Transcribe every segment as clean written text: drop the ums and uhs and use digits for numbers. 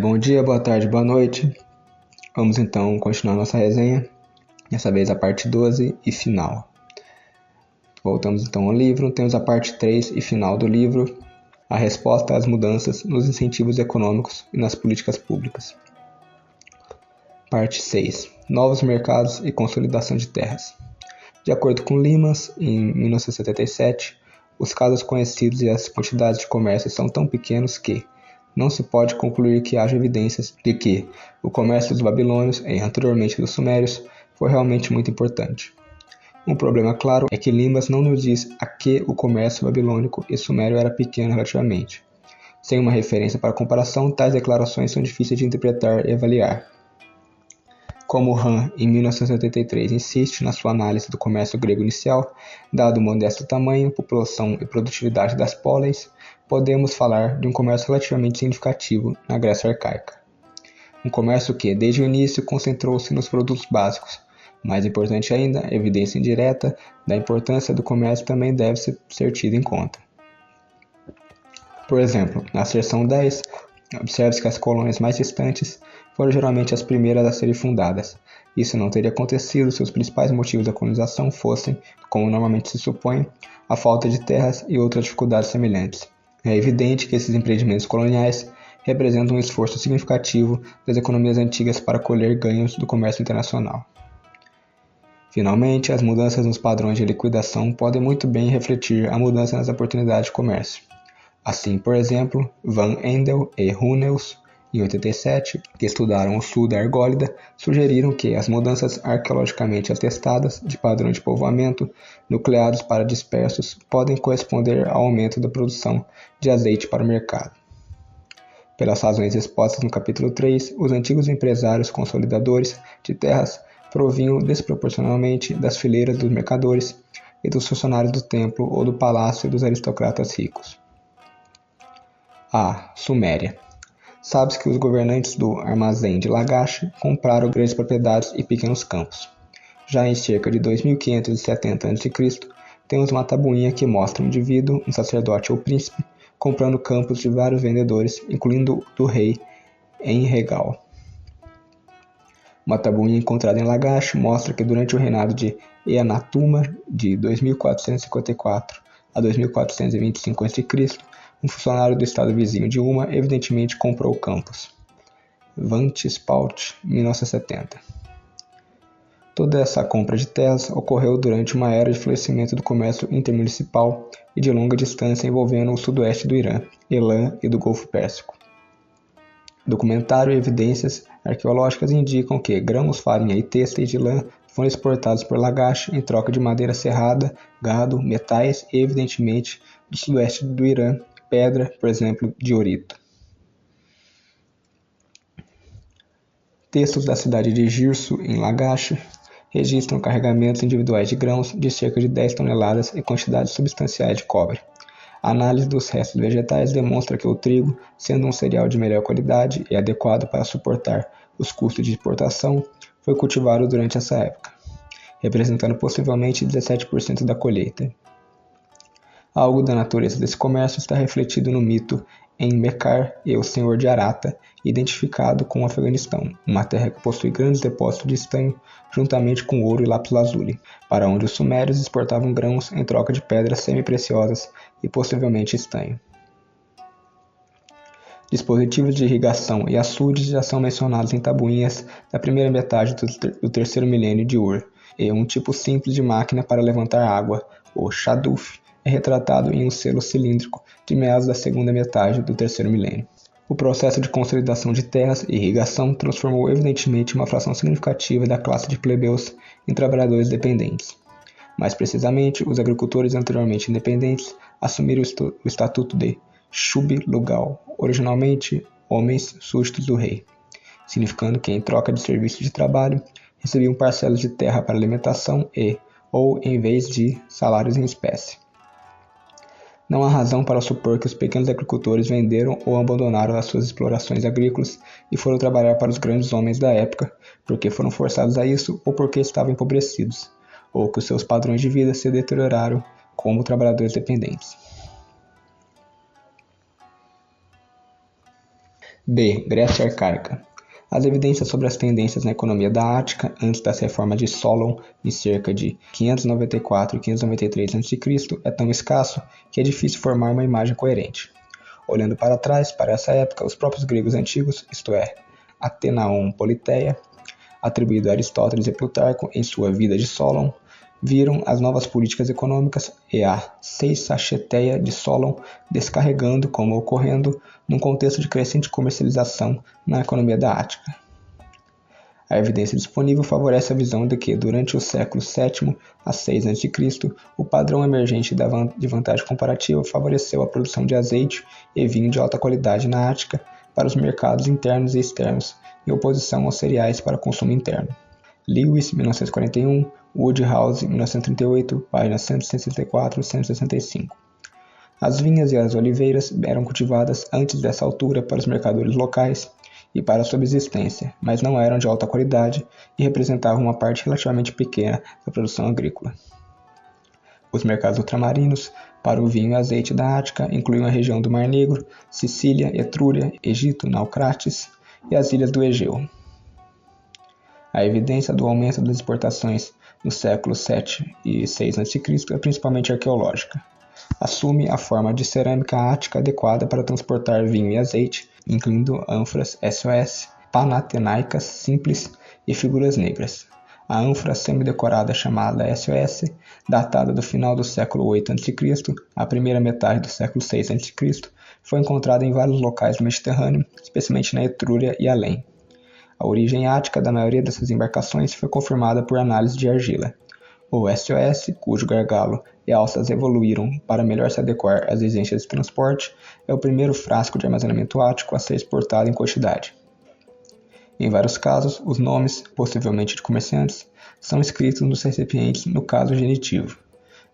Bom dia, boa tarde, boa noite. Vamos então continuar nossa resenha, dessa vez a parte 12 e final. Voltamos então ao livro, temos a parte 3 e final do livro, a resposta às mudanças nos incentivos econômicos e nas políticas públicas. Parte 6. Novos mercados e consolidação de terras. De acordo com Limas, em 1977, os casos conhecidos e as quantidades de comércio são tão pequenos que não se pode concluir que haja evidências de que o comércio dos babilônios, e anteriormente dos sumérios, foi realmente muito importante. Um problema claro é que Limas não nos diz a que o comércio babilônico e sumério era pequeno relativamente. Sem uma referência para comparação, tais declarações são difíceis de interpretar e avaliar. Como Han, em 1983, insiste na sua análise do comércio grego inicial, dado o modesto tamanho, população e produtividade das poleis, podemos falar de um comércio relativamente significativo na Grécia arcaica. Um comércio que, desde o início, concentrou-se nos produtos básicos. Mais importante ainda, a evidência indireta da importância do comércio também deve ser tida em conta. Por exemplo, na seção 10, observe-se que as colônias mais distantes foram geralmente as primeiras a serem fundadas. Isso não teria acontecido se os principais motivos da colonização fossem, como normalmente se supõe, a falta de terras e outras dificuldades semelhantes. É evidente que esses empreendimentos coloniais representam um esforço significativo das economias antigas para colher ganhos do comércio internacional. Finalmente, as mudanças nos padrões de liquidação podem muito bem refletir a mudança nas oportunidades de comércio. Assim, por exemplo, Van Endel e Huneus, em 87, que estudaram o sul da Argólida, sugeriram que as mudanças arqueologicamente atestadas de padrões de povoamento nucleados para dispersos podem corresponder ao aumento da produção de azeite para o mercado. Pelas razões expostas no capítulo 3, os antigos empresários consolidadores de terras provinham desproporcionalmente das fileiras dos mercadores e dos funcionários do templo ou do palácio dos aristocratas ricos. A. Suméria. Sabe-se que os governantes do armazém de Lagash compraram grandes propriedades e pequenos campos. Já em cerca de 2570 a.C., temos uma tabuinha que mostra um indivíduo, um sacerdote ou príncipe, comprando campos de vários vendedores, incluindo do rei Enregal. Uma tabuinha encontrada em Lagash mostra que durante o reinado de Eanatuma, de 2454 a 2425 a.C., um funcionário do estado vizinho de Uma evidentemente comprou campos. Vantisport, 1970. Toda essa compra de terras ocorreu durante uma era de florescimento do comércio intermunicipal e de longa distância envolvendo o sudoeste do Irã, Elam e do Golfo Pérsico. Documentário e evidências arqueológicas indicam que grãos, farinha e têxteis de lã foram exportados por Lagash em troca de madeira serrada, gado, metais e, evidentemente, do sudoeste do Irã, pedra, por exemplo, diorito. Textos da cidade de Girsu, em Lagash, registram carregamentos individuais de grãos de cerca de 10 toneladas e quantidades substanciais de cobre. A análise dos restos vegetais demonstra que o trigo, sendo um cereal de melhor qualidade e adequado para suportar os custos de exportação, foi cultivado durante essa época, representando possivelmente 17% da colheita. Algo da natureza desse comércio está refletido no mito em Mekar e o Senhor de Arata, identificado com o Afeganistão, uma terra que possui grandes depósitos de estanho, juntamente com ouro e lápis-lazuli, para onde os sumérios exportavam grãos em troca de pedras semi-preciosas e possivelmente estanho. Dispositivos de irrigação e açudes já são mencionados em tabuinhas da primeira metade do terceiro milênio de Ur, e um tipo simples de máquina para levantar água, o shaduf, é retratado em um selo cilíndrico de meados da segunda metade do terceiro milênio. O processo de consolidação de terras e irrigação transformou evidentemente uma fração significativa da classe de plebeus em trabalhadores dependentes. Mais precisamente, os agricultores anteriormente independentes assumiram o estatuto de shub-lugal, originalmente homens súditos do rei, significando que, em troca de serviço de trabalho, recebiam parcelas de terra para alimentação ou em vez de salários em espécie. Não há razão para supor que os pequenos agricultores venderam ou abandonaram as suas explorações agrícolas e foram trabalhar para os grandes homens da época, porque foram forçados a isso ou porque estavam empobrecidos, ou que os seus padrões de vida se deterioraram como trabalhadores dependentes. B. Grécia Arcaica. As evidências sobre as tendências na economia da Ática antes das reformas de Solon, em cerca de 594 e 593 a.C., é tão escasso que é difícil formar uma imagem coerente. Olhando para trás, para essa época, os próprios gregos antigos, isto é, Atenaon Politeia, atribuído a Aristóteles e Plutarco em sua Vida de Solon, viram as novas políticas econômicas e a Seisacheteia de Solon descarregando como ocorrendo num contexto de crescente comercialização na economia da Ática. A evidência disponível favorece a visão de que, durante os séculos VII a VI a.C., o padrão emergente de vantagem comparativa favoreceu a produção de azeite e vinho de alta qualidade na Ática para os mercados internos e externos, em oposição aos cereais para consumo interno. Lewis, 1941, Woodhouse, 1938, páginas 164 e 165. As vinhas e as oliveiras eram cultivadas antes dessa altura para os mercadores locais e para a subsistência, mas não eram de alta qualidade e representavam uma parte relativamente pequena da produção agrícola. Os mercados ultramarinos para o vinho e azeite da Ática incluíam a região do Mar Negro, Sicília, Etrúria, Egito, Naucratis e as ilhas do Egeu. A evidência do aumento das exportações no século VII e VI a.C. é principalmente arqueológica. Assume a forma de cerâmica ática adequada para transportar vinho e azeite, incluindo ânforas SOS, panatenaicas simples e figuras negras. A ânfora semidecorada chamada SOS, datada do final do século VIII a.C. à primeira metade do século VI a.C., foi encontrada em vários locais do Mediterrâneo, especialmente na Etrúria e além. A origem ática da maioria dessas embarcações foi confirmada por análise de argila. O SOS, cujo gargalo e alças evoluíram para melhor se adequar às exigências de transporte, é o primeiro frasco de armazenamento ático a ser exportado em quantidade. Em vários casos, os nomes, possivelmente de comerciantes, são escritos nos recipientes no caso genitivo.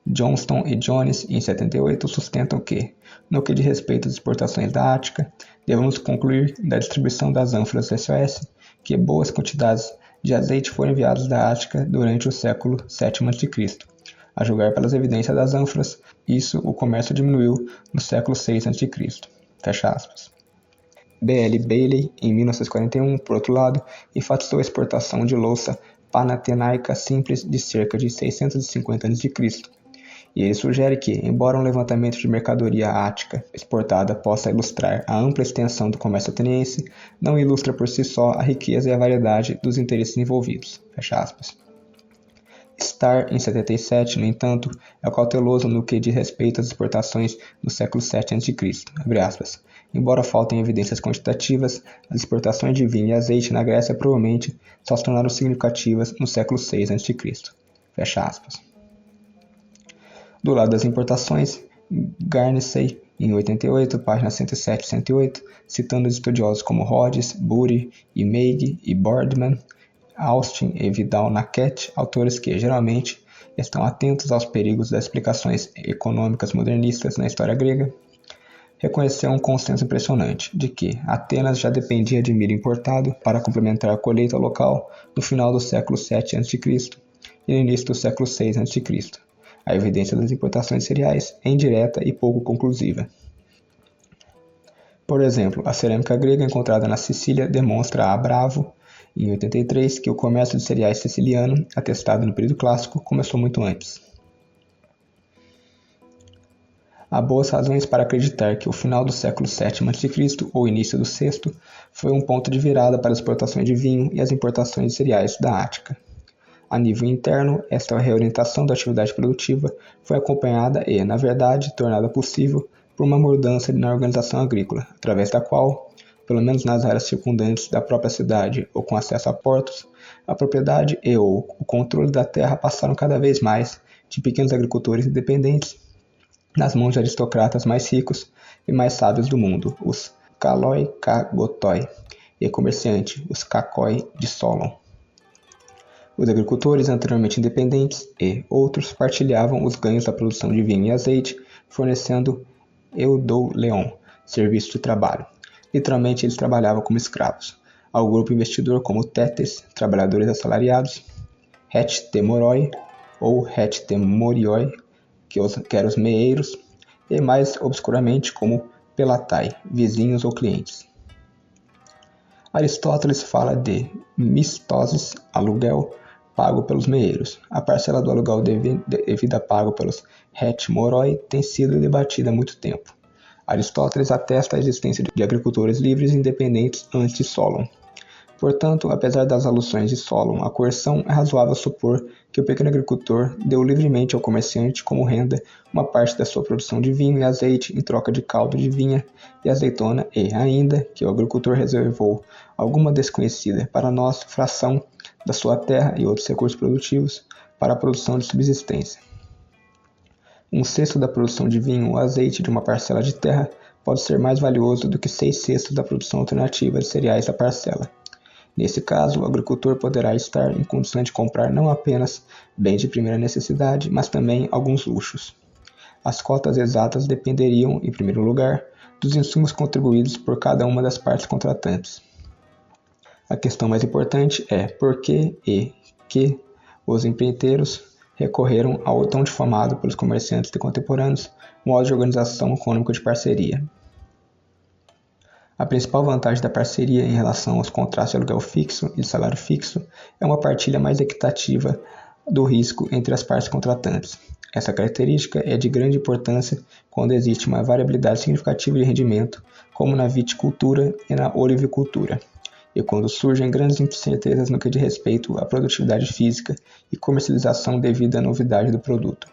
Johnston e Jones, em 78, sustentam que, no que diz respeito às exportações da Ática, devemos concluir da distribuição das ânforas SOS que boas quantidades de azeite foram enviadas da Ática durante o século VII a.C. A julgar pelas evidências das ânforas, o comércio diminuiu no século VI a.C. Fecha aspas. B.L. Bailey, em 1941, por outro lado, enfatizou a exportação de louça panatenaica simples de cerca de 650 a.C. E ele sugere que, embora um levantamento de mercadoria ática exportada possa ilustrar a ampla extensão do comércio ateniense, não ilustra por si só a riqueza e a variedade dos interesses envolvidos. Fecha aspas. Starr, em 77, no entanto, é cauteloso no que diz respeito às exportações no século VII a.C. Abre aspas. Embora faltem evidências quantitativas, as exportações de vinho e azeite na Grécia provavelmente só se tornaram significativas no século VI a.C. Fecha aspas. Do lado das importações, Garnsey, em 88, páginas 107 e 108, citando estudiosos como Rhodes, Bury, e Meig e Boardman, Austin e Vidal-Naquet, autores que, geralmente, estão atentos aos perigos das explicações econômicas modernistas na história grega, reconheceu um consenso impressionante de que Atenas já dependia de milho importado para complementar a colheita local no final do século VII a.C. e no início do século VI a.C. A evidência das importações de cereais é indireta e pouco conclusiva. Por exemplo, a cerâmica grega encontrada na Sicília demonstra a Bravo, em 83, que o comércio de cereais siciliano, atestado no período clássico, começou muito antes. Há boas razões para acreditar que o final do século VII a.C. ou início do VI foi um ponto de virada para as exportações de vinho e as importações de cereais da Ática. A nível interno, esta reorientação da atividade produtiva foi acompanhada e, na verdade, tornada possível por uma mudança na organização agrícola, através da qual, pelo menos nas áreas circundantes da própria cidade ou com acesso a portos, a propriedade e/ou o controle da terra passaram cada vez mais de pequenos agricultores independentes nas mãos de aristocratas mais ricos e mais sábios do mundo, os Kaloi Kagotoi, e comerciantes, os Kakoi de Solon. Os agricultores anteriormente independentes e outros partilhavam os ganhos da produção de vinho e azeite, fornecendo eudouleon, serviço de trabalho. Literalmente, eles trabalhavam como escravos. Ao grupo investidor como Tétes, trabalhadores assalariados, Hectemoroi ou Hectemorioi, que eram os meeiros, e mais obscuramente como Pelatai, vizinhos ou clientes. Aristóteles fala de mistoses, aluguel, pago pelos meeiros. A parcela do aluguel devida pago pelos moroi tem sido debatida há muito tempo. Aristóteles atesta a existência de agricultores livres e independentes antes de Solon. Portanto, apesar das alusões de Solon à coerção, é razoável supor que o pequeno agricultor deu livremente ao comerciante como renda uma parte da sua produção de vinho e azeite em troca de caldo de vinha e azeitona e, ainda, que o agricultor reservou alguma desconhecida para nós fração da sua terra e outros recursos produtivos para a produção de subsistência. Um sexto da produção de vinho ou azeite de uma parcela de terra pode ser mais valioso do que 6/6 da produção alternativa de cereais da parcela. Nesse caso, o agricultor poderá estar em condições de comprar não apenas bens de primeira necessidade, mas também alguns luxos. As cotas exatas dependeriam, em primeiro lugar, dos insumos contribuídos por cada uma das partes contratantes. A questão mais importante é por que os empreiteiros recorreram ao tão difamado pelos comerciantes de contemporâneos modo de organização econômica de parceria. A principal vantagem da parceria em relação aos contratos de aluguel fixo e de salário fixo é uma partilha mais equitativa do risco entre as partes contratantes. Essa característica é de grande importância quando existe uma variabilidade significativa de rendimento, como na viticultura e na olivicultura, e quando surgem grandes incertezas no que diz respeito à produtividade física e comercialização devido à novidade do produto.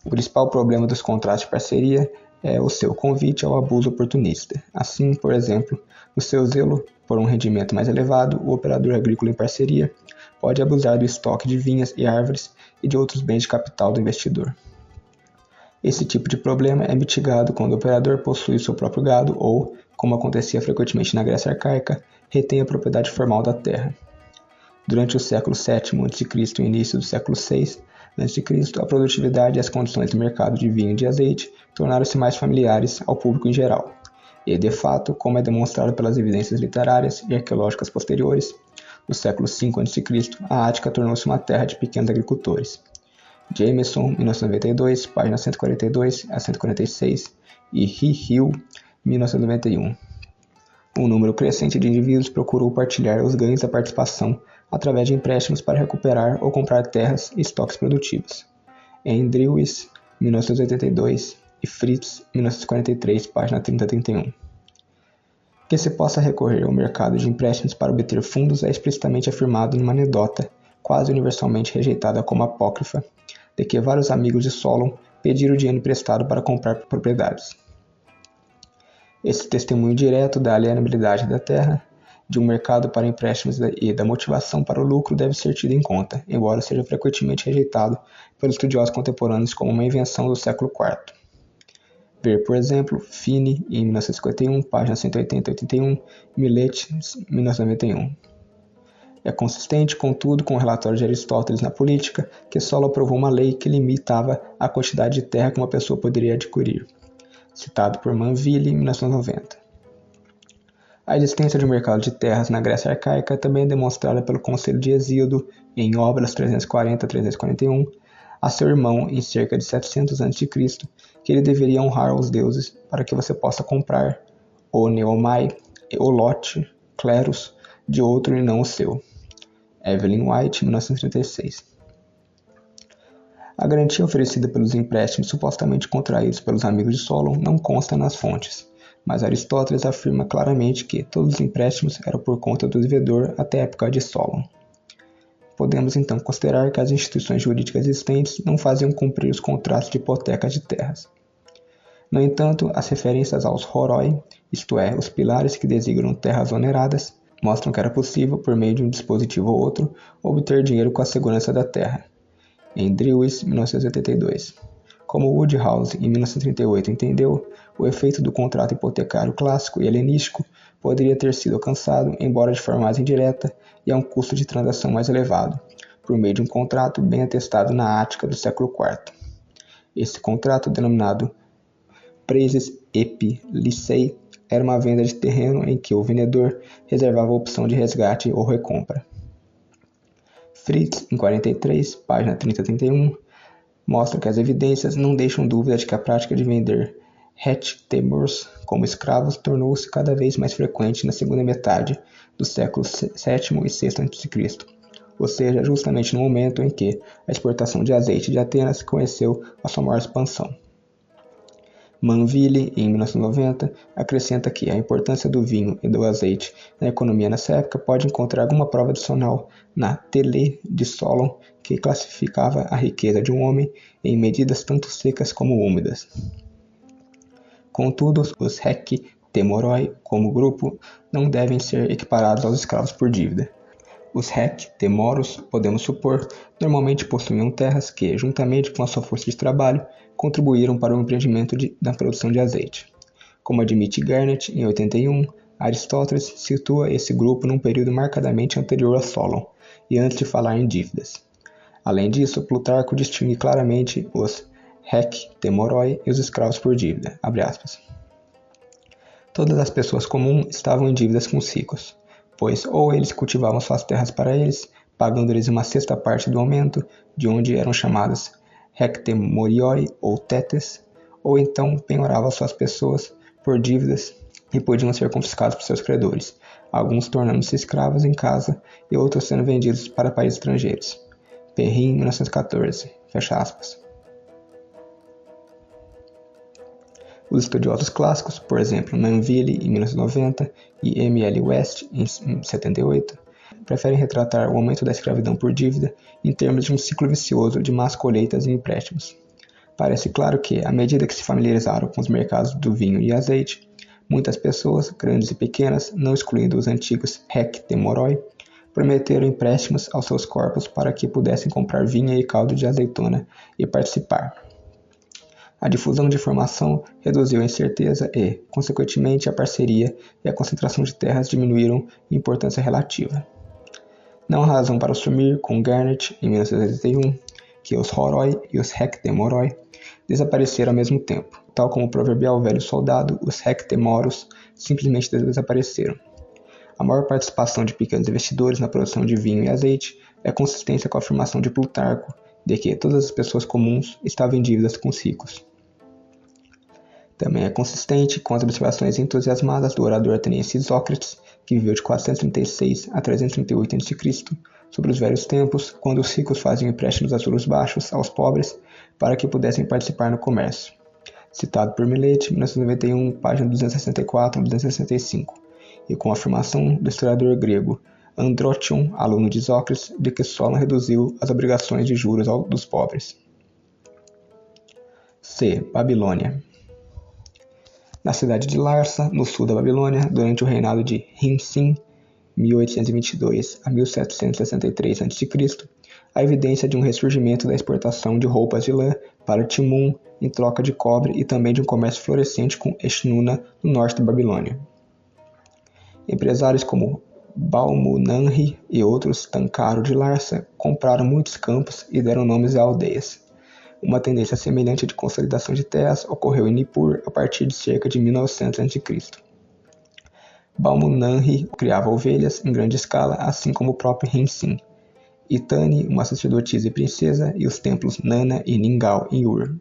O principal problema dos contratos de parceria é o seu convite ao abuso oportunista. Assim, por exemplo, no seu zelo por um rendimento mais elevado, o operador agrícola em parceria pode abusar do estoque de vinhas e árvores e de outros bens de capital do investidor. Esse tipo de problema é mitigado quando o operador possui seu próprio gado ou, como acontecia frequentemente na Grécia arcaica, retém a propriedade formal da terra. Durante o século VII a.C. e início do século VI a.C., a produtividade e as condições do mercado de vinho e de azeite tornaram-se mais familiares ao público em geral. E, de fato, como é demonstrado pelas evidências literárias e arqueológicas posteriores, no século V a.C., a Ática tornou-se uma terra de pequenos agricultores. Jameson, 1992, páginas 142 a 146, e Hill, 1991. Um número crescente de indivíduos procurou partilhar os ganhos da participação através de empréstimos para recuperar ou comprar terras e estoques produtivos. Andrews, 1982, e Fritz, 1943, página 30 a 31. Que se possa recorrer ao mercado de empréstimos para obter fundos é explicitamente afirmado numa anedota, quase universalmente rejeitada como apócrifa, de que vários amigos de Solon pediram dinheiro emprestado para comprar propriedades. Esse testemunho direto da alienabilidade da terra, de um mercado para empréstimos e da motivação para o lucro deve ser tido em conta, embora seja frequentemente rejeitado pelos estudiosos contemporâneos como uma invenção do século IV. Ver, por exemplo, Finney, em 1951, páginas 180 a 81, e Millet, 1991. É consistente, contudo, com o relatório de Aristóteles na política, que Solon aprovou uma lei que limitava a quantidade de terra que uma pessoa poderia adquirir, citado por Manville, em 1990. A existência de um mercado de terras na Grécia arcaica também é demonstrada pelo Conselho de Hesíodo, em Obras 340 a 341, a seu irmão em cerca de 700 a.C., que ele deveria honrar aos deuses para que você possa comprar o neomai, o lote, cleros, de outro e não o seu. Evelyn White, 1936. A garantia oferecida pelos empréstimos supostamente contraídos pelos amigos de Solon não consta nas fontes, mas Aristóteles afirma claramente que todos os empréstimos eram por conta do devedor até a época de Solon. Podemos então considerar que as instituições jurídicas existentes não faziam cumprir os contratos de hipotecas de terras. No entanto, as referências aos horoi, isto é, os pilares que designam terras oneradas, mostram que era possível, por meio de um dispositivo ou outro, obter dinheiro com a segurança da terra. Em Andrews, 1982. Como Woodhouse, em 1938, entendeu, o efeito do contrato hipotecário clássico e helenístico poderia ter sido alcançado, embora de forma mais indireta e a um custo de transação mais elevado, por meio de um contrato bem atestado na Ática do século IV. Esse contrato, denominado Praeses Epiliceae, era uma venda de terreno em que o vendedor reservava a opção de resgate ou recompra. Fritz, em 43, página 30 a 31, mostra que as evidências não deixam dúvida de que a prática de vender Het-Temors como escravos tornou-se cada vez mais frequente na segunda metade do século VII e VI a.C., ou seja, justamente no momento em que a exportação de azeite de Atenas conheceu a sua maior expansão. Manville, em 1990, acrescenta que a importância do vinho e do azeite na economia nessa época pode encontrar alguma prova adicional na Télé de Solon, que classificava a riqueza de um homem em medidas tanto secas como úmidas. Contudo, os Hec-Temoroi, como grupo, não devem ser equiparados aos escravos por dívida. Os Hec-Temoros, podemos supor, normalmente possuíam terras que, juntamente com a sua força de trabalho, contribuíram para o empreendimento da produção de azeite. Como admite Garnett, em 81, Aristóteles situa esse grupo num período marcadamente anterior a Solon, e antes de falar em dívidas. Além disso, Plutarco distingue claramente os Hec-Temoroi e os escravos por dívida. Todas as pessoas comuns estavam em dívidas com os ricos, pois ou eles cultivavam suas terras para eles, pagando-lhes uma sexta parte do aumento, de onde eram chamadas Hectemorioi ou Tetes, ou então penhoravam suas pessoas por dívidas e podiam ser confiscados por seus credores, alguns tornando-se escravos em casa e outros sendo vendidos para países estrangeiros. Perrin, 1914. Os estudiosos clássicos, por exemplo, Manville, em 1990, e M. L. West, em 78, preferem retratar o aumento da escravidão por dívida em termos de um ciclo vicioso de más colheitas e empréstimos. Parece claro que, à medida que se familiarizaram com os mercados do vinho e azeite, muitas pessoas, grandes e pequenas, não excluindo os antigos Hec-Temoroi, prometeram empréstimos aos seus corpos para que pudessem comprar vinho e caldo de azeitona e participar. A difusão de informação reduziu a incerteza e, consequentemente, a parceria e a concentração de terras diminuíram em importância relativa. Não há razão para assumir, com Garnett, em 1981, que os Horoi e os Hec-Temoroi desapareceram ao mesmo tempo. Tal como o proverbial velho soldado, os Hec-Temoros simplesmente desapareceram. A maior participação de pequenos investidores na produção de vinho e azeite é consistência com a afirmação de Plutarco de que todas as pessoas comuns estavam em dívidas com os ricos. Também é consistente com as observações entusiasmadas do orador ateniense Isócrates, que viveu de 436 a 338 a.C., sobre os velhos tempos, quando os ricos faziam empréstimos a juros baixos aos pobres para que pudessem participar no comércio. Citado por Millet, 1991, página 264 a 265, e com a afirmação do historiador grego Andrótion, aluno de Isócrates, de que Solon reduziu as obrigações de juros dos pobres. C. Babilônia. Na cidade de Larsa, no sul da Babilônia, durante o reinado de Rim-Sin, 1822 a 1763 a.C., há evidência de um ressurgimento da exportação de roupas de lã para Timum em troca de cobre e também de um comércio florescente com Eshnuna, no norte da Babilônia. Empresários como Balmunanri e outros Tancaro de Larsa compraram muitos campos e deram nomes a aldeias. Uma tendência semelhante de consolidação de terras ocorreu em Nippur a partir de cerca de 1900 a.C. Balmunanri criava ovelhas em grande escala, assim como o próprio Rim-Sin. Itani, uma sacerdotisa e princesa, e os templos Nana e Ningal em Ur.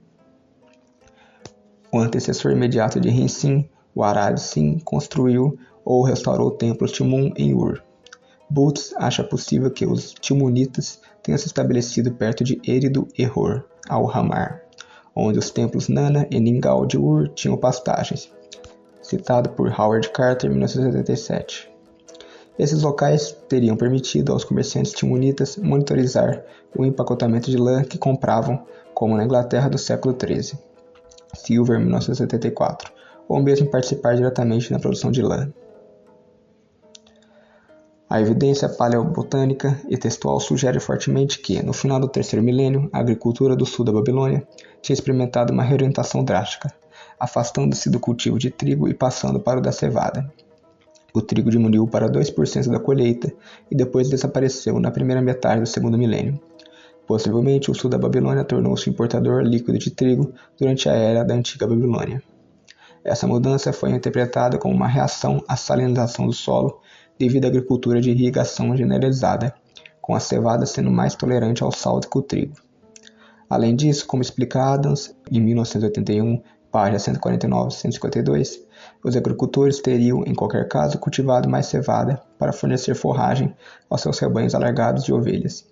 O antecessor imediato de Rim-Sin, o Arad-Sin, construiu ou restaurou o templo Timum em Ur. Butz acha possível que os Timunitas tenham se estabelecido perto de Eridu e Hor, ao Hamar, onde os templos Nana e Ningal de Ur tinham pastagens. Citado por Howard Carter, 1977. Esses locais teriam permitido aos comerciantes timunitas monitorizar o empacotamento de lã que compravam, como na Inglaterra do século XIII. Silver, 1974, ou mesmo participar diretamente na produção de lã. A evidência paleobotânica e textual sugere fortemente que, no final do terceiro milênio, a agricultura do sul da Babilônia tinha experimentado uma reorientação drástica, afastando-se do cultivo de trigo e passando para o da cevada. O trigo diminuiu para 2% da colheita e depois desapareceu na primeira metade do segundo milênio. Possivelmente, o sul da Babilônia tornou-se importador líquido de trigo durante a era da antiga Babilônia. Essa mudança foi interpretada como uma reação à salinização do solo devido à agricultura de irrigação generalizada, com a cevada sendo mais tolerante ao sal do que o trigo. Além disso, como explica Adams, em 1981, páginas 149 e 152, os agricultores teriam, em qualquer caso, cultivado mais cevada para fornecer forragem aos seus rebanhos alargados de ovelhas.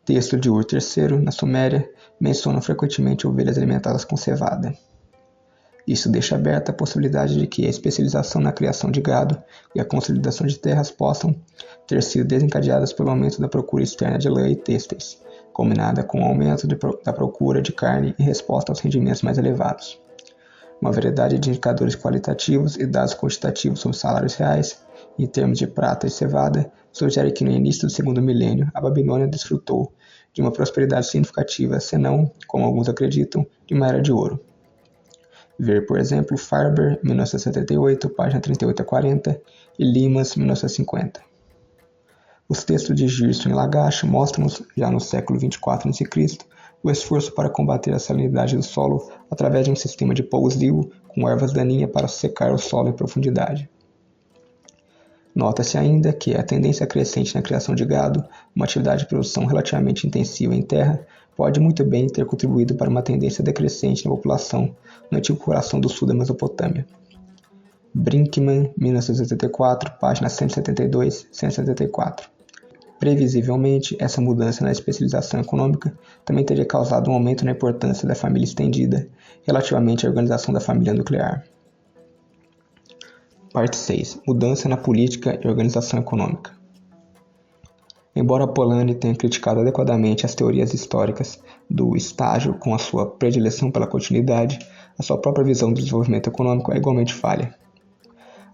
Texto de Ur III, na Suméria, menciona frequentemente ovelhas alimentadas com cevada. Isso deixa aberta a possibilidade de que a especialização na criação de gado e a consolidação de terras possam ter sido desencadeadas pelo aumento da procura externa de lã e têxteis, combinada com o aumento da procura de carne em resposta aos rendimentos mais elevados. Uma variedade de indicadores qualitativos e dados quantitativos sobre salários reais, em termos de prata e cevada, sugere que no início do segundo milênio a Babilônia desfrutou de uma prosperidade significativa, senão, como alguns acreditam, de uma era de ouro. Ver, por exemplo, Farber, 1978, página 38 a 40, e Limas, 1950. Os textos de Gerson e Lagache mostram-nos, já no século 24 a.C., o esforço para combater a salinidade do solo através de um sistema de pousio com ervas daninhas para secar o solo em profundidade. Nota-se ainda que a tendência crescente na criação de gado, uma atividade de produção relativamente intensiva em terra, pode muito bem ter contribuído para uma tendência decrescente na população no antigo coração do sul da Mesopotâmia. Brinkmann, 1984, páginas 172 e 174. Previsivelmente, essa mudança na especialização econômica também teria causado um aumento na importância da família estendida relativamente à organização da família nuclear. Parte 6. Mudança na política e organização econômica. Embora Polanyi tenha criticado adequadamente as teorias históricas do estágio com a sua predileção pela continuidade, a sua própria visão do desenvolvimento econômico é igualmente falha.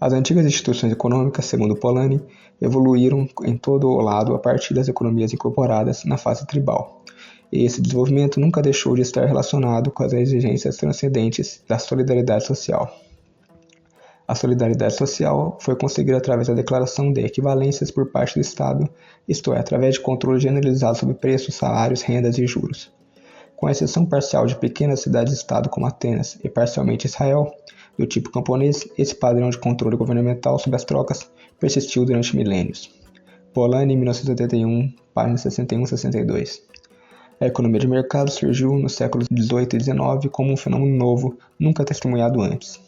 As antigas instituições econômicas, segundo Polanyi, evoluíram em todo o lado a partir das economias incorporadas na fase tribal, e esse desenvolvimento nunca deixou de estar relacionado com as exigências transcendentes da solidariedade social. A solidariedade social foi conseguida através da declaração de equivalências por parte do Estado, isto é, através de controle generalizado sobre preços, salários, rendas e juros. Com exceção parcial de pequenas cidades-estado como Atenas e parcialmente Israel, do tipo camponês, esse padrão de controle governamental sobre as trocas persistiu durante milênios. Polanyi, 1981, páginas 61 e 62. A economia de mercado surgiu nos séculos XVIII e XIX como um fenômeno novo, nunca testemunhado antes.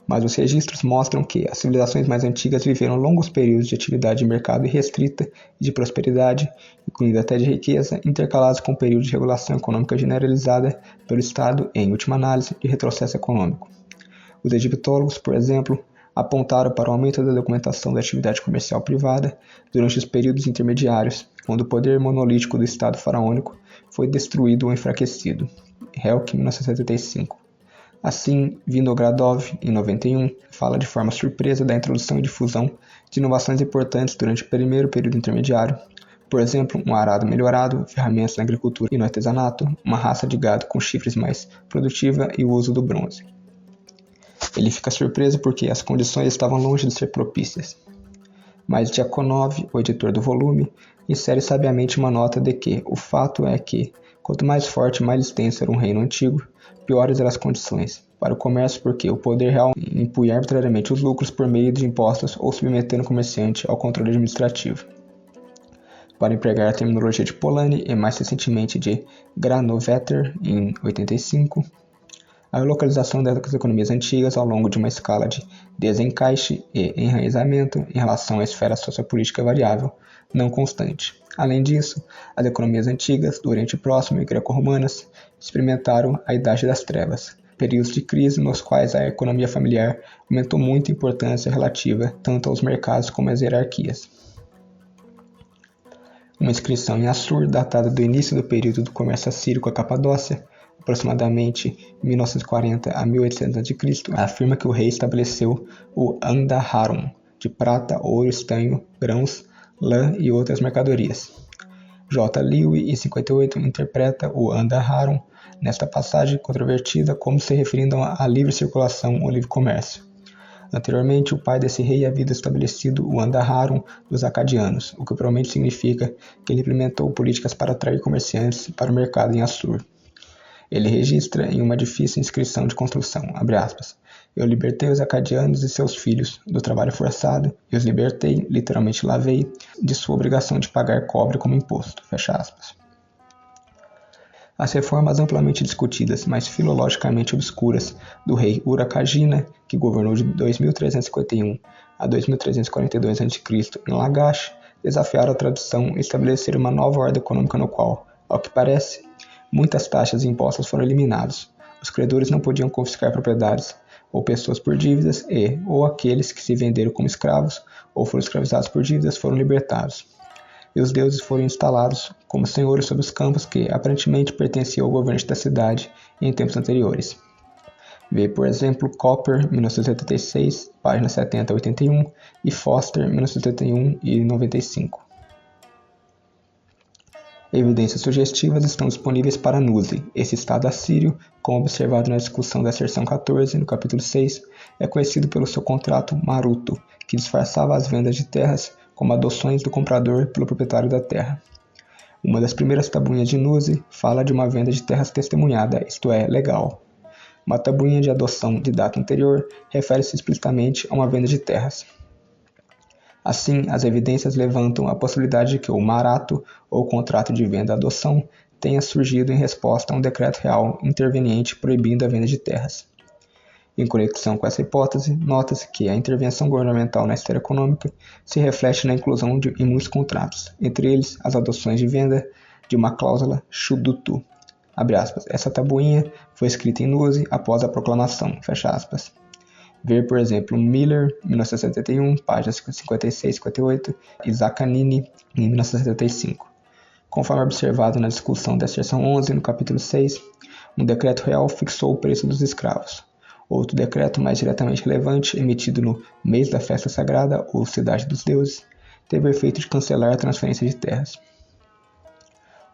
Mas os registros mostram que as civilizações mais antigas viveram longos períodos de atividade de mercado irrestrita e de prosperidade, incluindo até de riqueza, intercalados com períodos de regulação econômica generalizada pelo Estado e, em última análise, de retrocesso econômico. Os egiptólogos, por exemplo, apontaram para o aumento da documentação da atividade comercial privada durante os períodos intermediários, quando o poder monolítico do Estado faraônico foi destruído ou enfraquecido. Helk, 1975. Assim, Vinogradov, em 91, fala de forma surpresa da introdução e difusão de inovações importantes durante o primeiro período intermediário, por exemplo, um arado melhorado, ferramentas na agricultura e no artesanato, uma raça de gado com chifres mais produtiva e o uso do bronze. Ele fica surpreso porque as condições estavam longe de ser propícias. Mas Dyakonov, o editor do volume, insere sabiamente uma nota de que o fato é que, quanto mais forte e mais extenso era um reino antigo, piores eram as condições para o comércio, porque o poder real impunha arbitrariamente os lucros por meio de impostos ou submetendo o comerciante ao controle administrativo. Para empregar a terminologia de Polanyi e mais recentemente de Granovetter, em 85, a localização das economias antigas ao longo de uma escala de desencaixe e enraizamento em relação à esfera sociopolítica variável, não constante. Além disso, as economias antigas do Oriente Próximo e greco-romanas experimentaram a Idade das Trevas, períodos de crise nos quais a economia familiar aumentou muito a importância relativa tanto aos mercados como às hierarquias. Uma inscrição em Assur, datada do início do período do comércio assírio com a Capadócia, aproximadamente 1940 a 1800 a.C., afirma que o rei estabeleceu o Andaharum, de prata, ouro, estanho, grãos, lã e outras mercadorias. J. Lewy, em 58, interpreta o Andaharum nesta passagem controvertida como se referindo à livre circulação ou livre comércio. Anteriormente, o pai desse rei havia estabelecido o Andaharum dos acadianos, o que provavelmente significa que ele implementou políticas para atrair comerciantes para o mercado em Assur. Ele registra em uma difícil inscrição de construção, abre aspas, eu libertei os acadianos e seus filhos do trabalho forçado e os libertei, literalmente lavei, de sua obrigação de pagar cobre como imposto, fecha aspas. As reformas amplamente discutidas, mas filologicamente obscuras, do rei Urakagina, que governou de 2351 a 2342 a.C. em Lagash, desafiaram a tradição e estabeleceram uma nova ordem econômica no qual, ao que parece, muitas taxas e impostos foram eliminados. Os credores não podiam confiscar propriedades ou pessoas por dívidas e, ou aqueles que se venderam como escravos ou foram escravizados por dívidas foram libertados. E os deuses foram instalados como senhores sobre os campos que aparentemente pertenciam ao governante da cidade em tempos anteriores. Vê, por exemplo, Copper, 1986, páginas 70 a 81, e Foster, 1981 e 95. Evidências sugestivas estão disponíveis para Nuzi. Esse estado assírio, como observado na discussão da seção 14, no capítulo 6, é conhecido pelo seu contrato Maruto, que disfarçava as vendas de terras como adoções do comprador pelo proprietário da terra. Uma das primeiras tabuinhas de Nuzi fala de uma venda de terras testemunhada, isto é, legal. Uma tabuinha de adoção de data anterior refere-se explicitamente a uma venda de terras. Assim, as evidências levantam a possibilidade de que o marato, ou contrato de venda-adoção, tenha surgido em resposta a um decreto real interveniente proibindo a venda de terras. Em conexão com essa hipótese, nota-se que a intervenção governamental na esfera econômica se reflete na inclusão em muitos contratos, entre eles as adoções de venda de uma cláusula Shudutu. Essa tabuinha foi escrita em Nuzi após a proclamação. Ver, por exemplo, Miller, 1971, páginas 56 e 58, e Zaccanini, em 1975. Conforme observado na discussão da seção 11, no capítulo 6, um decreto real fixou o preço dos escravos. Outro decreto mais diretamente relevante, emitido no mês da festa sagrada, ou Cidade dos Deuses, teve o efeito de cancelar a transferência de terras.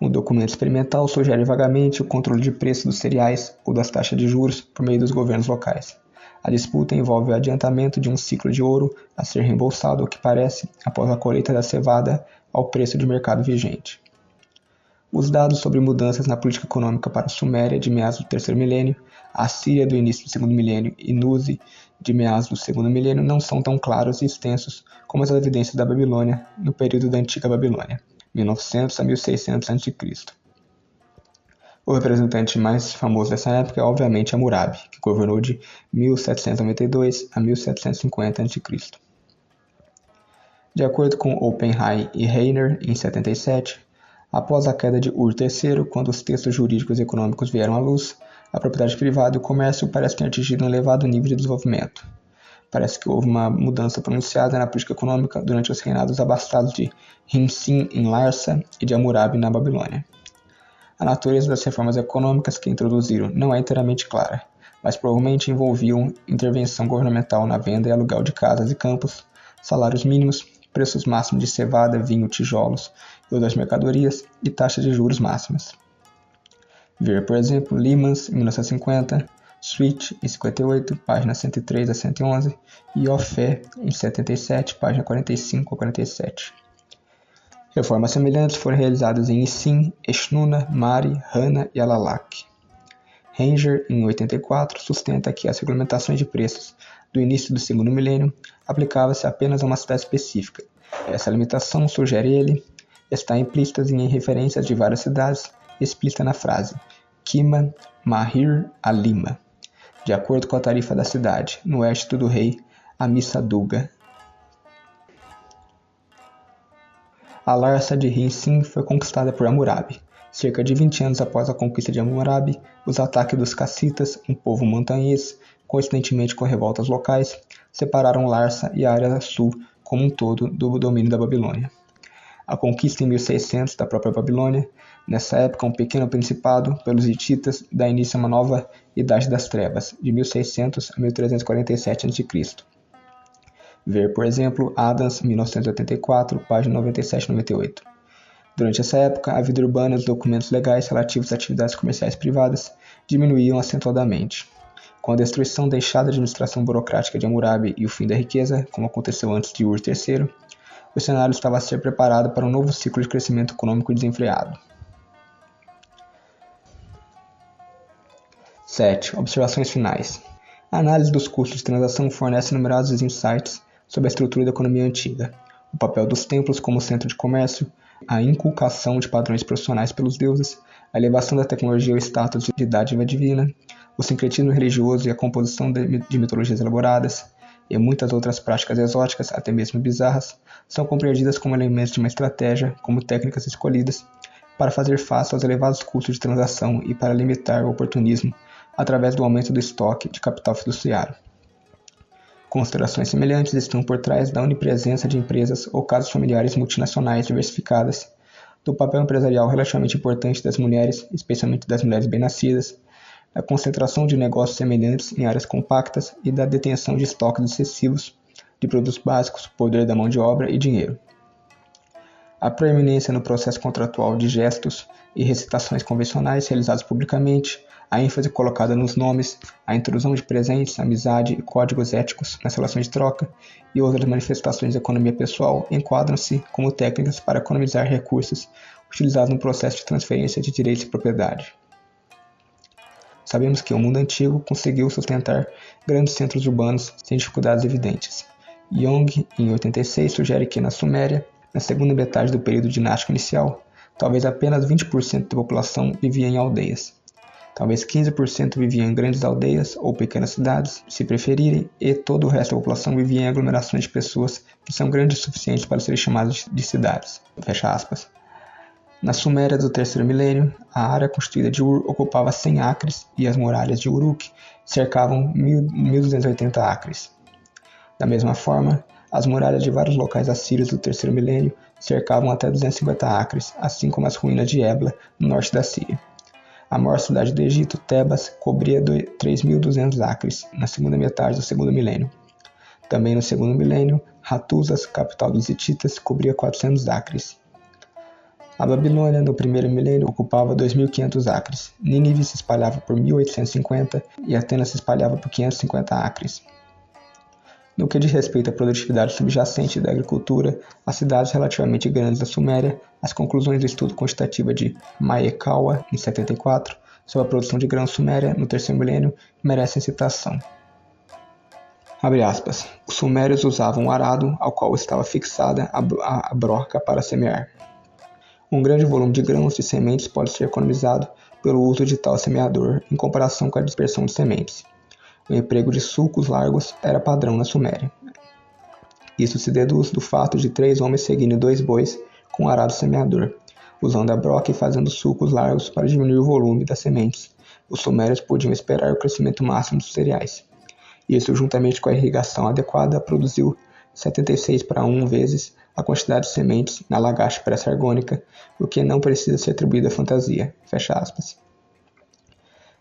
Um documento experimental sugere vagamente o controle de preço dos cereais ou das taxas de juros por meio dos governos locais. A disputa envolve o adiantamento de um ciclo de ouro a ser reembolsado, ao que parece, após a colheita da cevada, ao preço de mercado vigente. Os dados sobre mudanças na política econômica para a Suméria de meados do terceiro milênio, a Assíria do início do segundo milênio e Nuzi de meados do segundo milênio não são tão claros e extensos como as evidências da Babilônia no período da Antiga Babilônia, 1900 a 1600 a.C. O representante mais famoso dessa época é obviamente Hammurabi, que governou de 1792 a 1750 a.C. De acordo com Oppenheim e Reiner, em 77, após a queda de Ur III, quando os textos jurídicos e econômicos vieram à luz, a propriedade privada e o comércio parecem ter atingido um elevado nível de desenvolvimento. Parece que houve uma mudança pronunciada na política econômica durante os reinados abastados de Rin-Sin em Larsa e de Hammurabi na Babilônia. A natureza das reformas econômicas que introduziram não é inteiramente clara, mas provavelmente envolviam intervenção governamental na venda e aluguel de casas e campos, salários mínimos, preços máximos de cevada, vinho, tijolos e outras mercadorias e taxas de juros máximas. Ver, por exemplo, Limans, 1950, Switch, em 58, páginas 103 a 111, e Ophé, em 77, página 45 a 47. Reformas semelhantes foram realizadas em Isim, Eshnuna, Mari, Hana e Alalak. Ranger, em 84, sustenta que as regulamentações de preços do início do segundo milênio aplicava-se apenas a uma cidade específica. Essa limitação, sugere ele, está implícita em referências de várias cidades, explícita na frase Kima Mahir Alima, de acordo com a tarifa da cidade, no êxito do rei Amissaduga. A Larsa de Rin-Sin foi conquistada por Hammurabi. Cerca de 20 anos após a conquista de Hammurabi, os ataques dos cassitas, um povo montanhês, coincidentemente com revoltas locais, separaram Larsa e a área sul como um todo do domínio da Babilônia. A conquista em 1600 da própria Babilônia, nessa época um pequeno principado pelos hititas, dá início a uma nova Idade das Trevas, de 1600 a 1347 a.C. Ver, por exemplo, Adams, 1984, página 97 e 98. Durante essa época, a vida urbana e os documentos legais relativos a atividades comerciais privadas diminuíam acentuadamente. Com a destruição da deixada administração burocrática de Hammurabi e o fim da riqueza, como aconteceu antes de Ur III, o cenário estava a ser preparado para um novo ciclo de crescimento econômico desenfreado. 7. Observações finais. A análise dos custos de transação fornece numerosos insights sobre a estrutura da economia antiga, o papel dos templos como centro de comércio, a inculcação de padrões profissionais pelos deuses, a elevação da tecnologia ao status de dádiva divina, o sincretismo religioso e a composição de mitologias elaboradas, e muitas outras práticas exóticas, até mesmo bizarras, são compreendidas como elementos de uma estratégia, como técnicas escolhidas, para fazer face aos elevados custos de transação e para limitar o oportunismo através do aumento do estoque de capital fiduciário. Considerações semelhantes estão por trás da onipresença de empresas ou casas familiares multinacionais diversificadas, do papel empresarial relativamente importante das mulheres, especialmente das mulheres bem-nascidas, da concentração de negócios semelhantes em áreas compactas e da detenção de estoques excessivos de produtos básicos, poder da mão de obra e dinheiro. A proeminência no processo contratual de gestos e recitações convencionais realizados publicamente, a ênfase colocada nos nomes, a intrusão de presentes, amizade e códigos éticos nas relações de troca e outras manifestações de economia pessoal enquadram-se como técnicas para economizar recursos utilizados no processo de transferência de direitos de propriedade. Sabemos que o mundo antigo conseguiu sustentar grandes centros urbanos sem dificuldades evidentes. Young, em 86, sugere que na Suméria, na segunda metade do período dinástico inicial, talvez apenas 20% da população vivia em aldeias. Talvez 15% vivia em grandes aldeias ou pequenas cidades, se preferirem, e todo o resto da população vivia em aglomerações de pessoas que são grandes o suficiente para serem chamadas de cidades. Fecha aspas. Na Suméria do terceiro milênio, a área constituída de Ur ocupava 100 acres e as muralhas de Uruk cercavam 1.280 acres. Da mesma forma, as muralhas de vários locais assírios do terceiro milênio cercavam até 250 acres, assim como as ruínas de Ebla, no norte da Síria. A maior cidade do Egito, Tebas, cobria 3.200 acres, na segunda metade do segundo milênio. Também no segundo milênio, Hattusas, capital dos hititas, cobria 400 acres. A Babilônia, no primeiro milênio, ocupava 2.500 acres. Nínive se espalhava por 1.850 e Atenas se espalhava por 550 acres. No que diz respeito à produtividade subjacente da agricultura, as cidades relativamente grandes da Suméria, as conclusões do estudo quantitativo de Maekawa, em 74, sobre a produção de grãos suméria no terceiro milênio, merecem citação. Abre aspas. Os sumérios usavam um arado, ao qual estava fixada a broca para semear. Um grande volume de grãos de sementes pode ser economizado pelo uso de tal semeador, em comparação com a dispersão de sementes. O emprego de sulcos largos era padrão na Suméria. Isso se deduz do fato de 3 homens seguindo 2 bois com um arado semeador, usando a broca e fazendo sulcos largos para diminuir o volume das sementes. Os sumérios podiam esperar o crescimento máximo dos cereais. Isso, juntamente com a irrigação adequada, produziu 76:1 vezes a quantidade de sementes na lagache pré-sargônica, o que não precisa ser atribuído à fantasia. Fecha aspas.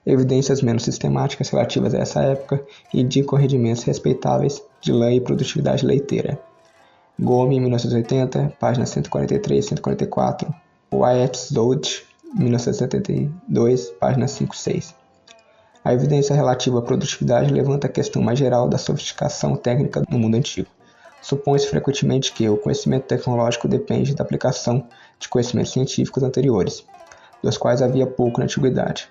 Evidências menos sistemáticas relativas a essa época indicam rendimentos respeitáveis de lã e produtividade leiteira. Gomes, 1980, páginas 143 e 144. Wyatt-Zoud, 1972, páginas 5 e 6. A evidência relativa à produtividade levanta a questão mais geral da sofisticação técnica no mundo antigo. Supõe-se frequentemente que o conhecimento tecnológico depende da aplicação de conhecimentos científicos anteriores, dos quais havia pouco na antiguidade.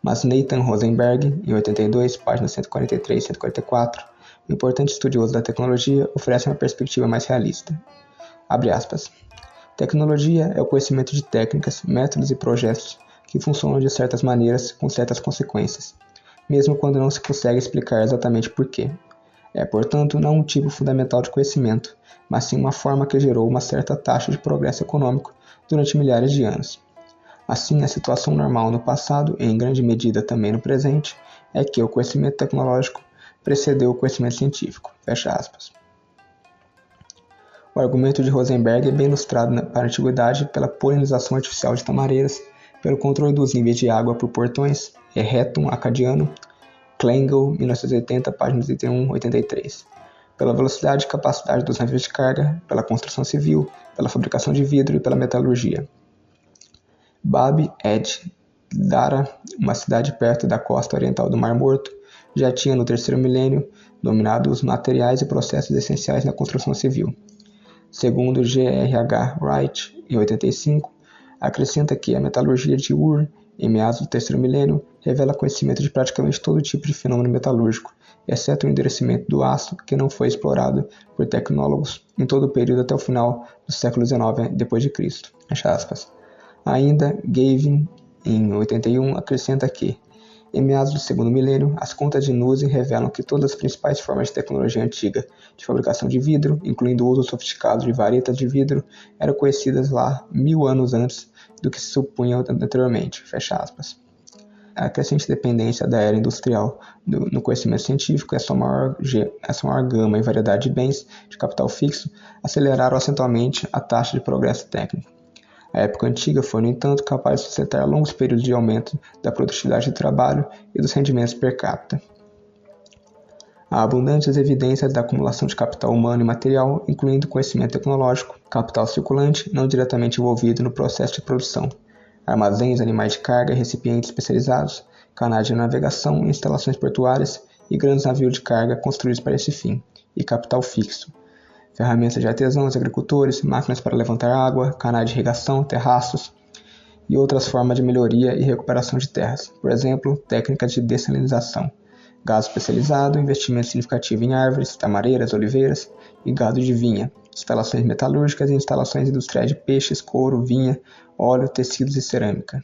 Mas Nathan Rosenberg, em 82, páginas 143 e 144, um importante estudioso da tecnologia, oferece uma perspectiva mais realista. Abre aspas. Tecnologia é o conhecimento de técnicas, métodos e projetos que funcionam de certas maneiras com certas consequências, mesmo quando não se consegue explicar exatamente por quê. É, portanto, não um tipo fundamental de conhecimento, mas sim uma forma que gerou uma certa taxa de progresso econômico durante milhares de anos. Assim, a situação normal no passado, e em grande medida também no presente, é que o conhecimento tecnológico precedeu o conhecimento científico. Fecha aspas. O argumento de Rosenberg é bem ilustrado para a antiguidade pela polinização artificial de tamareiras, pelo controle dos níveis de água por portões, Retton acadiano, Klengel, 1980, páginas 81 e 83, pela velocidade e capacidade dos navios de carga, pela construção civil, pela fabricação de vidro e pela metalurgia. Bab ed-Dara, uma cidade perto da costa oriental do Mar Morto, já tinha no terceiro milênio dominado os materiais e processos essenciais na construção civil. Segundo G.R.H. Wright, em 85, acrescenta que a metalurgia de Ur, em meados do terceiro milênio, revela conhecimento de praticamente todo tipo de fenômeno metalúrgico, exceto o endurecimento do aço, que não foi explorado por tecnólogos em todo o período até o final do século XIX d.C. Fecha aspas. Ainda, Gavin, em 81, acrescenta que, em meados do segundo milênio, as contas de Nuse revelam que todas as principais formas de tecnologia antiga de fabricação de vidro, incluindo o uso sofisticado de varetas de vidro, eram conhecidas lá 1000 anos antes do que se supunha anteriormente. Fecha aspas. A crescente dependência da era industrial no conhecimento científico e a sua maior gama e variedade de bens de capital fixo aceleraram acentualmente a taxa de progresso técnico. A época antiga foi, no entanto, capaz de sustentar longos períodos de aumento da produtividade do trabalho e dos rendimentos per capita. Há abundantes evidências da acumulação de capital humano e material, incluindo conhecimento tecnológico, capital circulante não diretamente envolvido no processo de produção, armazéns, animais de carga e recipientes especializados, canais de navegação, instalações portuárias e grandes navios de carga construídos para esse fim, e capital fixo, ferramentas de artesãos, agricultores, máquinas para levantar água, canais de irrigação, terraços e outras formas de melhoria e recuperação de terras, por exemplo, técnicas de dessalinização, gado especializado, investimento significativo em árvores, tamareiras, oliveiras e gado de vinha, instalações metalúrgicas e instalações industriais de peixes, couro, vinha, óleo, tecidos e cerâmica.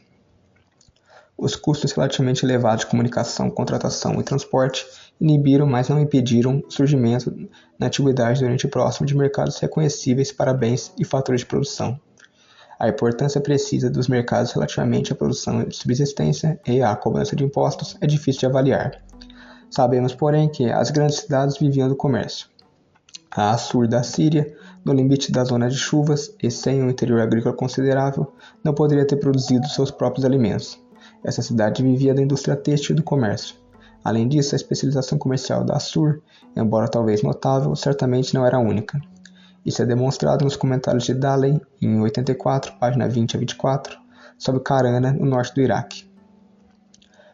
Os custos relativamente elevados de comunicação, contratação e transporte inibiram, mas não impediram, o surgimento na Antiguidade do Oriente Próximo de mercados reconhecíveis para bens e fatores de produção. A importância precisa dos mercados relativamente à produção de subsistência e à cobrança de impostos é difícil de avaliar. Sabemos, porém, que as grandes cidades viviam do comércio. A Assur da Síria, no limite da zona de chuvas e sem um interior agrícola considerável, não poderia ter produzido seus próprios alimentos. Essa cidade vivia da indústria têxtil e do comércio. Além disso, a especialização comercial da Assur, embora talvez notável, certamente não era única. Isso é demonstrado nos comentários de Daley, em 84, página 20 a 24, sobre Karana, no norte do Iraque.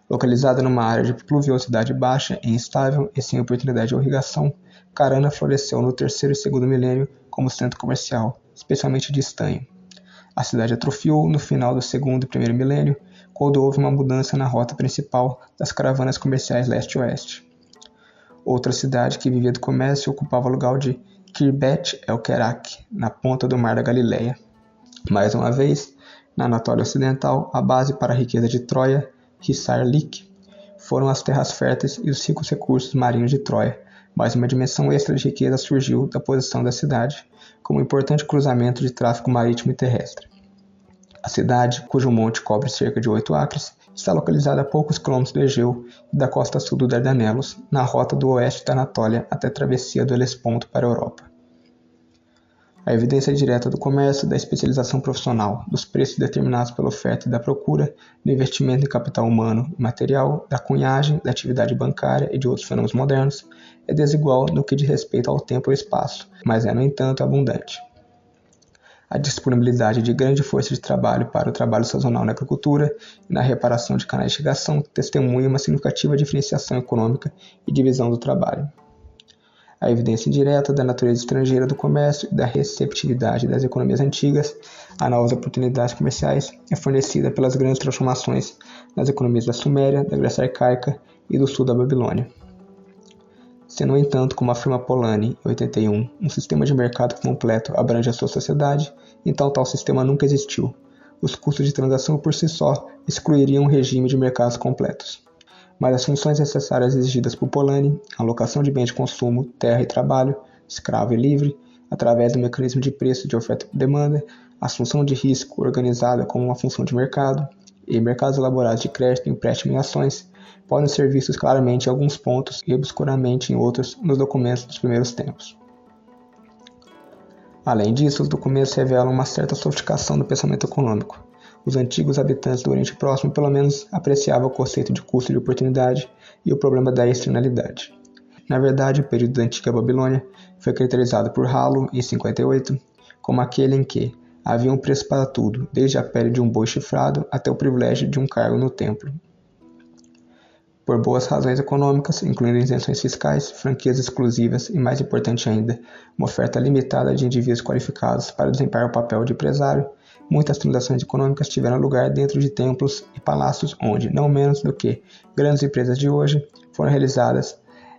Localizada numa área de pluviosidade baixa e instável e sem oportunidade de irrigação, Karana floresceu no terceiro e segundo milênio como centro comercial, especialmente de estanho. A cidade atrofiou no final do segundo e primeiro milênio, quando houve uma mudança na rota principal das caravanas comerciais leste-oeste. Outra cidade que vivia do comércio ocupava o lugar de Khirbet el-Kerak, na ponta do Mar da Galileia. Mais uma vez, na Anatólia Ocidental, a base para a riqueza de Troia, Hisar-Lik, foram as terras férteis e os ricos recursos marinhos de Troia, mas uma dimensão extra de riqueza surgiu da posição da cidade, como um importante cruzamento de tráfego marítimo e terrestre. A cidade, cujo monte cobre cerca de 8 acres, está localizada a poucos quilômetros do Egeu e da costa sul dos Dardanelos, na rota do oeste da Anatólia até a travessia do Helesponto para a Europa. A evidência direta do comércio, da especialização profissional, dos preços determinados pela oferta e da procura, do investimento em capital humano e material, da cunhagem, da atividade bancária e de outros fenômenos modernos, é desigual no que diz respeito ao tempo e ao espaço, mas é, no entanto, abundante. A disponibilidade de grande força de trabalho para o trabalho sazonal na agricultura e na reparação de canais de irrigação testemunha uma significativa diferenciação econômica e divisão do trabalho. A evidência indireta da natureza estrangeira do comércio e da receptividade das economias antigas a novas oportunidades comerciais é fornecida pelas grandes transformações nas economias da Suméria, da Grécia Arcaica e do sul da Babilônia. Se, no entanto, como afirma Polanyi, em 81, um sistema de mercado completo abrange a sua sociedade, então tal sistema nunca existiu. Os custos de transação por si só excluiriam um regime de mercados completos. Mas as funções necessárias exigidas por Polanyi, a alocação de bens de consumo, terra e trabalho, escravo e livre, através do mecanismo de preço de oferta e demanda, a função de risco organizada como uma função de mercado, e mercados elaborados de crédito, empréstimo e ações, podem ser vistos claramente em alguns pontos e obscuramente em outros nos documentos dos primeiros tempos. Além disso, os documentos revelam uma certa sofisticação do pensamento econômico. Os antigos habitantes do Oriente Próximo pelo menos apreciavam o conceito de custo de oportunidade e o problema da externalidade. Na verdade, o período da antiga Babilônia foi caracterizado por Halo, em 58, como aquele em que havia um preço para tudo, desde a pele de um boi chifrado até o privilégio de um cargo no templo. Por boas razões econômicas, incluindo isenções fiscais, franquias exclusivas e, mais importante ainda, uma oferta limitada de indivíduos qualificados para desempenhar o papel de empresário, Muitas transações econômicas tiveram lugar dentro de templos e palácios onde, não menos do que grandes empresas de hoje, foram realizadas,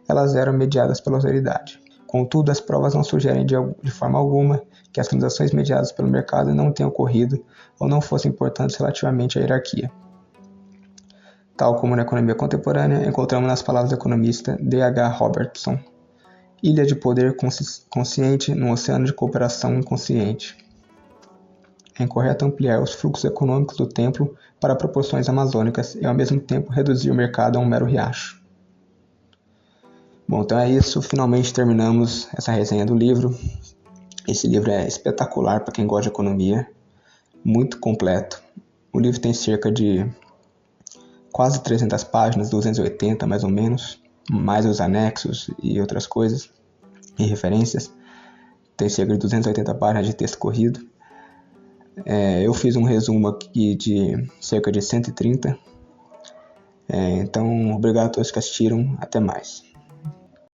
elas eram mediadas pela autoridade. Contudo, as provas não sugerem de forma alguma que as transações mediadas pelo mercado não tenham ocorrido ou não fossem importantes relativamente à hierarquia. Tal como na economia contemporânea, encontramos nas palavras do economista D. H. Robertson, ilha de poder consciente num oceano de cooperação inconsciente. É incorreto ampliar os fluxos econômicos do templo para proporções amazônicas e ao mesmo tempo reduzir o mercado a um mero riacho. Bom, então é isso, finalmente terminamos essa resenha do livro. Esse livro é espetacular para quem gosta de economia, muito completo. O livro tem cerca de quase 300 páginas, 280 mais ou menos, mais os anexos e outras coisas e referências. Tem cerca de 280 páginas de texto corrido. Eu fiz um resumo aqui de cerca de 130. Então, obrigado a todos que assistiram. Até mais.